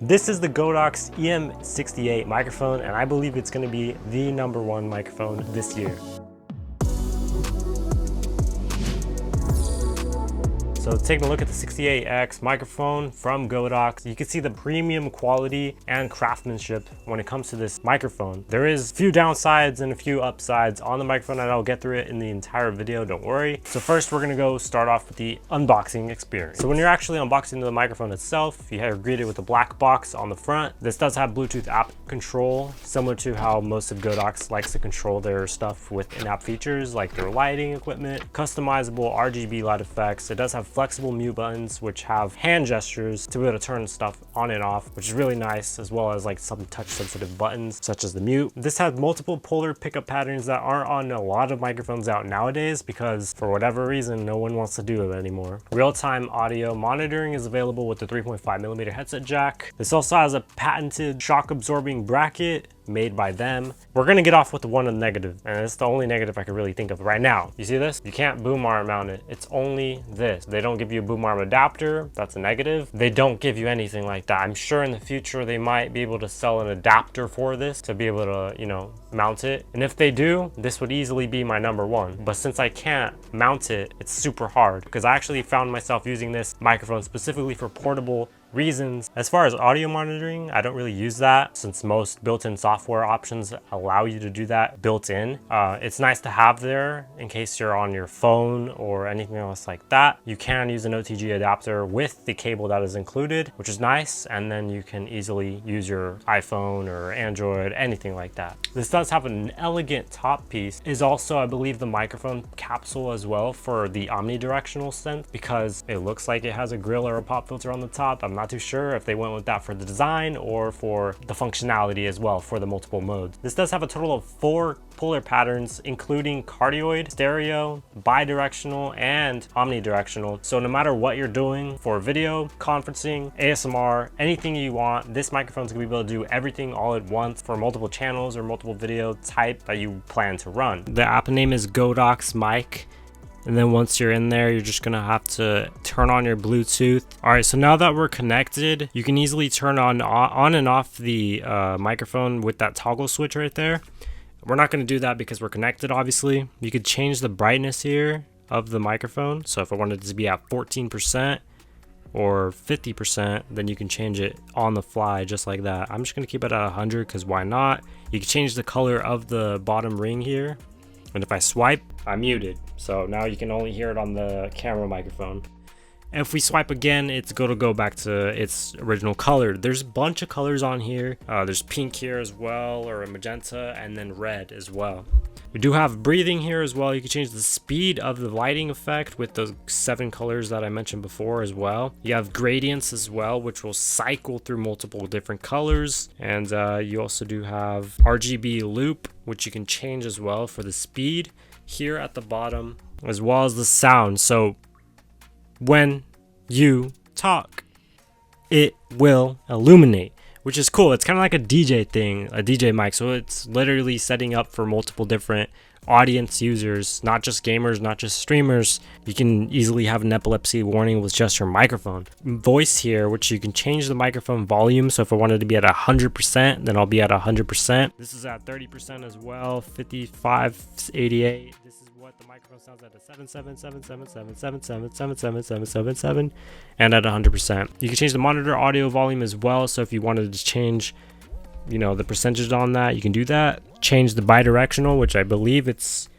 This is the Godox EM68 microphone, and I believe it's going to be the #1 microphone this year. So taking a look at the 68X microphone from Godox, you can see the premium quality and craftsmanship when it comes to this microphone. There is a few downsides and a few upsides on the microphone, and I'll get through it in the entire video, don't worry. So first we're gonna go start off with the unboxing experience. So when you're actually unboxing the microphone itself, you are greeted with a black box on the front. This does have Bluetooth app control, similar to how most of Godox likes to control their stuff with in-app features like their lighting equipment, customizable RGB light effects. It does have flexible mute buttons which have hand gestures to be able to turn stuff on and off, which is really nice, as well as like some touch sensitive buttons such as the mute. This has multiple polar pickup patterns that aren't on a lot of microphones out nowadays because for whatever reason no one wants to do it anymore. Real-time audio monitoring is available with the 3.5mm headset jack. This also has a patented shock absorbing bracket made by them. We're gonna get off with the one of the negative, and it's the only negative I can really think of right now. You see this? You can't boom arm mount it. It's only this. They don't give you a boom arm adapter. That's a negative. They don't give you anything like that. I'm sure in the future they might be able to sell an adapter for this to be able to, you know, mount it. And if they do, this would easily be my #1. But since I can't mount it, it's super hard because I actually found myself using this microphone specifically for portable reasons. As far as audio monitoring, I don't really use that since most built-in software options allow you to do that built in. It's nice to have there in case you're on your phone or anything else like that. You can use an OTG adapter with the cable that is included, which is nice, and then you can easily use your iPhone or Android, anything like that. This does have an elegant top piece. Is also, I believe, the microphone capsule as well for the omnidirectional sense because it looks like it has a grill or a pop filter on the top. I'm not too sure if they went with that for the design or for the functionality as well for the multiple modes. This does have a total of 4 polar patterns, including cardioid, stereo, bidirectional, and omnidirectional. So no matter what you're doing for video, conferencing, ASMR, anything you want, this microphone is gonna be able to do everything all at once for multiple channels or multiple video type that you plan to run. The app name is Godox Mic. And then once you're in there, you're just gonna have to turn on your Bluetooth. All right, so now that we're connected, you can easily turn on and off the microphone with that toggle switch right there. We're not gonna do that because we're connected, obviously. You could change the brightness here of the microphone. So if I wanted it to be at 14% or 50%, then you can change it on the fly just like that. I'm just gonna keep it at 100 because why not? You can change the color of the bottom ring here. And if I swipe, I'm muted. So now you can only hear it on the camera microphone. And if we swipe again, it's going to go back to its original color. There's a bunch of colors on here. There's pink here as well, or a magenta, and then red as well. We do have breathing here as well. You can change the speed of the lighting effect with those 7 colors that I mentioned before as well. You have gradients as well, which will cycle through multiple different colors. And you also do have RGB loop, which you can change as well for the speed here at the bottom, as well as the sound. So when you talk, it will illuminate, which is cool. It's kind of like a DJ thing, a DJ mic. So it's literally setting up for multiple different audience users, not just gamers, not just streamers. You can easily have an epilepsy warning with just your microphone. Voice here, which you can change the microphone volume. So if I wanted to be at 100%, then I'll be at 100%. This is at 30% as well, 55, 88. This is what the microphone sounds at 77, and at 100%. You can change the monitor audio volume as well. So if you wanted to change, you know, the percentage on that, you can do that. Change the bidirectional, which I believe it's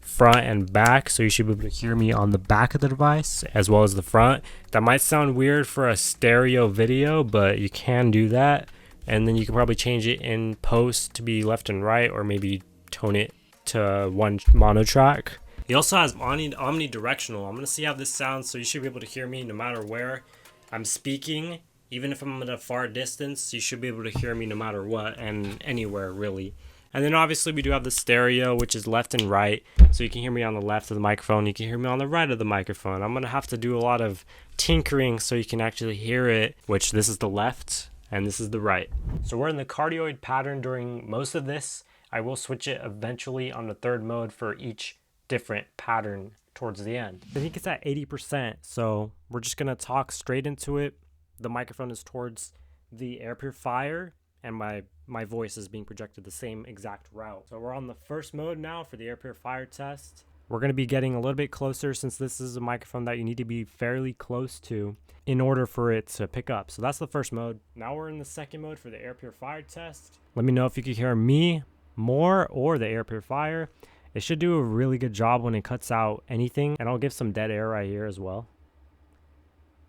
front and back, so you should be able to hear me on the back of the device as well as the front. That might sound weird for a stereo video, but you can do that. And then you can probably change it in post to be left and right, or maybe tone it to one mono track. It also has omnidirectional. I'm gonna see how this sounds, so you should be able to hear me no matter where I'm speaking. Even if I'm at a far distance, you should be able to hear me no matter what and anywhere really. And then obviously we do have the stereo, which is left and right. So you can hear me on the left of the microphone. You can hear me on the right of the microphone. I'm going to have to do a lot of tinkering so you can actually hear it, which this is the left and this is the right. So we're in the cardioid pattern during most of this. I will switch it eventually on the 3rd mode for each different pattern towards the end. I think it's at 80%. So we're just going to talk straight into it. The microphone is towards the air purifier and my voice is being projected the same exact route. So we're on the first mode now for the air purifier test. We're going to be getting a little bit closer since this is a microphone that you need to be fairly close to in order for it to pick up. So that's the first mode. Now we're in the second mode for the air purifier test. Let me know if you can hear me more or the air purifier. It should do a really good job when it cuts out anything, and I'll give some dead air right here as well.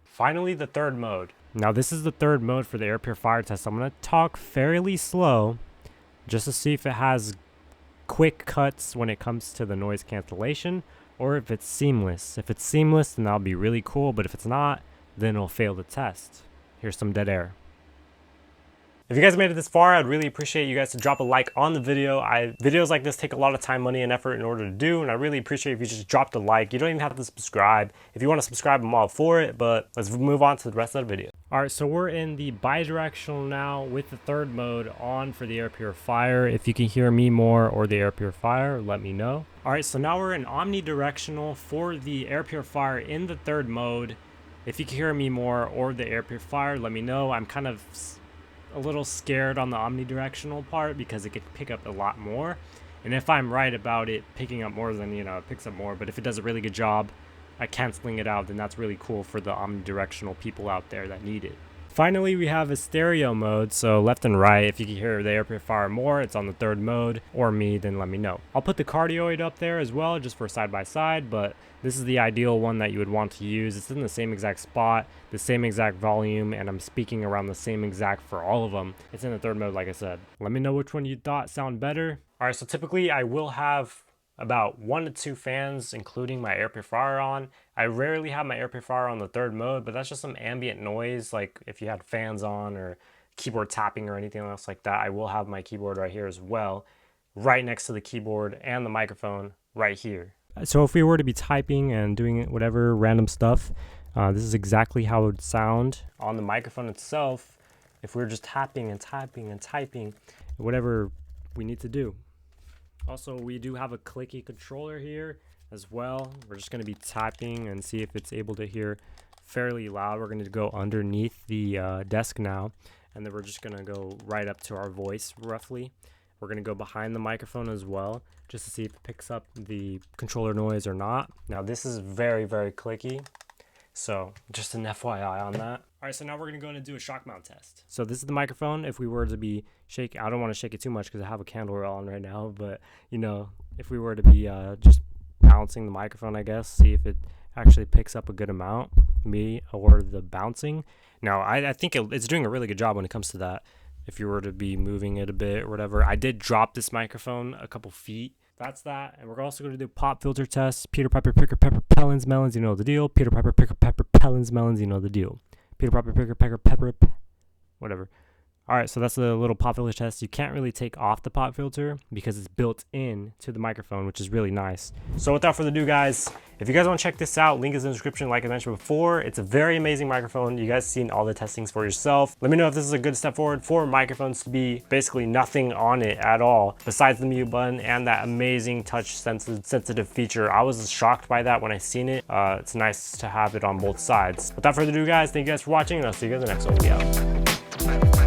Finally, the third mode. Now this is the third mode for the air purifier test. I'm going to talk fairly slow just to see if it has quick cuts when it comes to the noise cancellation, or if it's seamless. If it's seamless, then that'll be really cool, but if it's not, then it'll fail the test. Here's some dead air. If you guys made it this far, I'd really appreciate you guys to drop a like on the video. Videos like this take a lot of time, money, and effort in order to do, and I really appreciate if you just dropped a like. You don't even have to subscribe. If you want to subscribe, I'm all for it, but let's move on to the rest of the video. All right, so we're in the bidirectional now with the third mode on for the air purifier. If you can hear me more or the air purifier, let me know. All right, so now we're in omnidirectional for the air purifier in the third mode. If you can hear me more or the air purifier, let me know. I'm kind of a little scared on the omnidirectional part because it could pick up a lot more, and if I'm right about it picking up more, then it picks up more. But if it does a really good job at canceling it out, then that's really cool for the omnidirectional people out there that need it. Finally, we have a stereo mode, so left and right. If you can hear the air purifier more, it's on the third mode, or me, then let me know. I'll put the cardioid up there as well, just for side by side, but this is the ideal one that you would want to use. It's in the same exact spot, the same exact volume, and I'm speaking around the same exact for all of them. It's in the third mode, like I said. Let me know which one you thought sound better. All right, so typically I will have about 1 to 2 fans, including my air purifier on. I rarely have my air purifier on the third mode, but that's just some ambient noise. Like if you had fans on or keyboard tapping or anything else like that, I will have my keyboard right here as well, right next to the keyboard and the microphone right here. So if we were to be typing and doing whatever random stuff, this is exactly how it would sound on the microphone itself if we were just tapping and typing and typing, whatever we need to do. Also, we do have a clicky controller here as well. We're just going to be tapping and see if it's able to hear fairly loud. We're going to go underneath the desk now, and then we're just going to go right up to our voice roughly. We're going to go behind the microphone as well, just to see if it picks up the controller noise or not. Now this is very, very clicky, so just an FYI on that. All right, so now we're going to go in and do a shock mount test. So this is the microphone. If we were to be shaking, I don't want to shake it too much because I have a candle on right now, but if we were to be just bouncing the microphone, I guess, see if it actually picks up a good amount, me or the bouncing. Now I think it's doing a really good job when it comes to that. If you were to be moving it a bit or whatever. I did drop this microphone a couple feet. That's that. And we're also going to do pop filter tests. Peter Piper, Picker, Pepper, Pellins, Melons, you know the deal. Peter Piper, Picker, Pepper, Pellins, Melons, you know the deal. Peter Piper, Picker, Pecker, Pepper, whatever. All right, so that's a little pop filter test. You can't really take off the pop filter because it's built in to the microphone, which is really nice. So without further ado, guys, if you guys want to check this out, link is in the description like I mentioned before. It's a very amazing microphone. You guys seen all the testings for yourself. Let me know if this is a good step forward for microphones to be basically nothing on it at all besides the mute button and that amazing touch sensitive feature. I was shocked by that when I seen it. It's nice to have it on both sides. Without further ado, guys, thank you guys for watching, and I'll see you guys in the next one.